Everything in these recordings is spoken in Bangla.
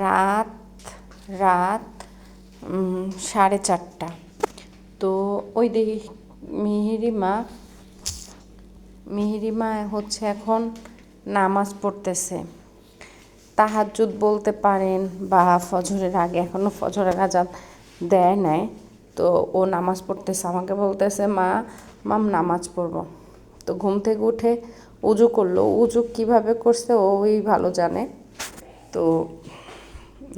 রাত রাত 4:30। তো ওই দেখি মিহিরিমা হচ্ছে এখন নামাজ পড়তেছে। তাহাজ্জুদ বলতে পারেন, বা ফজরের আগে, এখনও ফজরের আজান দেয় নাই। তো ও নামাজ পড়তেছে, আমাকে বলতেছে মাম নামাজ পড়ব। তো ঘুম থেকে উঠে উজু করলো, উজু কিভাবে করছে ওই ভালো জানে। তো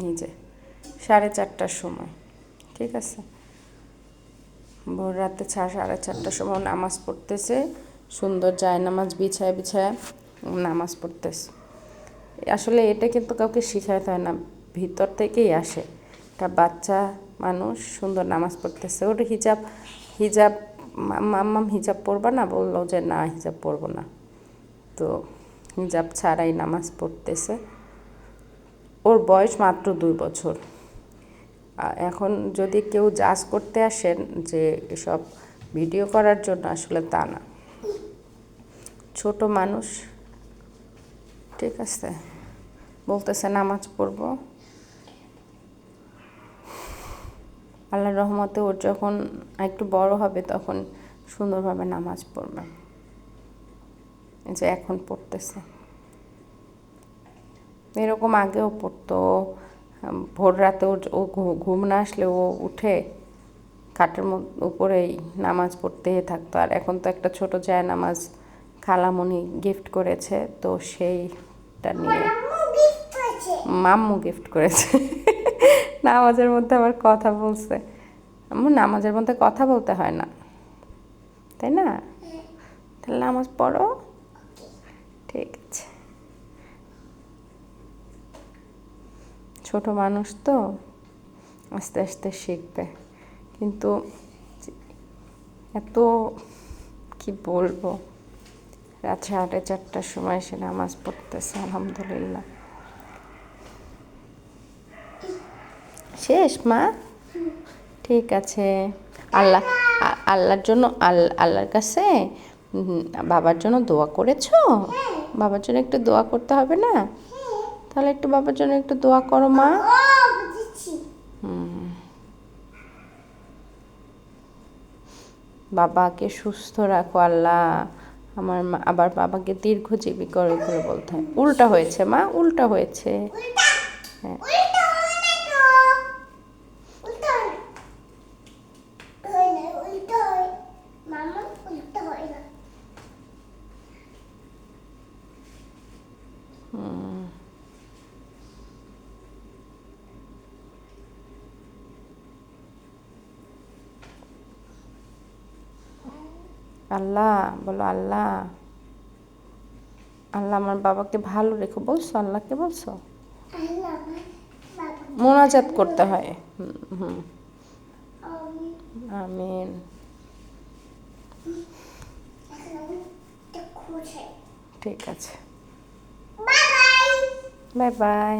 এই যে 4:30টার সময়, ঠিক আছে, ভোর রাতে 4:30টার সময় নামাজ পড়তেছে। সুন্দর যায় নামাজ বিছায় বিছায় নামাজ পড়তেছে। আসলে এটা কিন্তু কাউকে শিখাতে হয় না, ভিতর থেকেই আসে। একটা বাচ্চা মানুষ সুন্দর নামাজ পড়তেছে। ওটা হিজাব মাম্মাম হিজাব পরবা না, বললো যে না হিজাব পরবো না। তো হিজাব ছাড়াই নামাজ পড়তেছে। ওর বয়স মাত্র 2 বছর। এখন যদি কেউ জাজ করতে আসেন যে এসব ভিডিও করার জন্য, আসলে তা না, ছোট মানুষ, ঠিক আছে, বলতেছে নামাজ পড়ব। আল্লাহর রহমতে ওর যখন একটু বড় হবে তখন সুন্দরভাবে নামাজ পড়বে। এই যে এখন পড়তেছে। এরকম আগেও পড়তো। ভোর রাতে ও ঘুম না আসলে ও উঠে খাটের উপরেই নামাজ পড়তে থাকতো। আর এখন তো একটা ছোট যায় নামাজ খালামণি গিফট করেছে, তো সেইটা নিয়ে মাম্মু গিফট করেছে। নামাজের মধ্যে আবার কথা বলছে। নামাজের মধ্যে কথা বলতে হয় না, তাই না? তাহলে নামাজ পড়ো, ঠিক আছে। ছোট মানুষ তো আস্তে আস্তে শিখবে, কিন্তু এত কি বলবো, রাত 4:30টার সময় সে নামাজ পড়তেছে। আলহামদুলিল্লাহ। শেষ মা, ঠিক আছে। আল্লাহর জন্য আল্লাহর কাছে বাবার জন্য দোয়া করেছো? বাবার জন্য একটু দোয়া করতে হবে না? তাহলে একটু বাবার জন্য একটু দোয়া করো মা। বাবাকে সুস্থ রাখো আল্লাহ, আমার আবার বাবাকে দীর্ঘজীবী করে করে বলতে হয়। উল্টা হয়েছে মা, উল্টা হয়েছে। হ্যাঁ, আল্লাহ বলো, আল্লাহ আল্লাহ আমার বাবাকে ভালো রেখো বলছো, আল্লাহকে বলছো? মোনাজাত করতে হয়। হুম, আমিন। ঠিক আছে, বাই বাই।